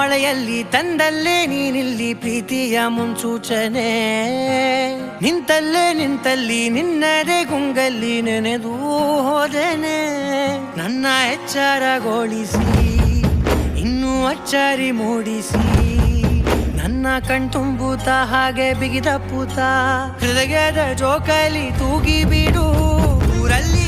ಮಳೆಯಲ್ಲಿ ತಂದಲ್ಲೇ ನೀನಿಲ್ಲಿ ಪ್ರೀತಿಯ ಮುನ್ಸೂಚನೆ ನಿಂತಲ್ಲಿ ನಿನ್ನದೇ ಗುಂಗಲ್ಲಿ ನೆನೆದು ಹೋದೆನೆ ನನ್ನ ಎಚ್ಚರಗೊಳಿಸಿ ಇನ್ನೂ ಅಚ್ಚರಿ ಮೂಡಿಸಿ ನನ್ನ ಕಣ್ತುಂಬುತ್ತ ಹಾಗೆ ಬಿಗಿದ ಪೂತ ಹೃದಯದ ಜೋಕಾಲಿ ತೂಗಿ ಬಿಡು ಊರಲ್ಲಿ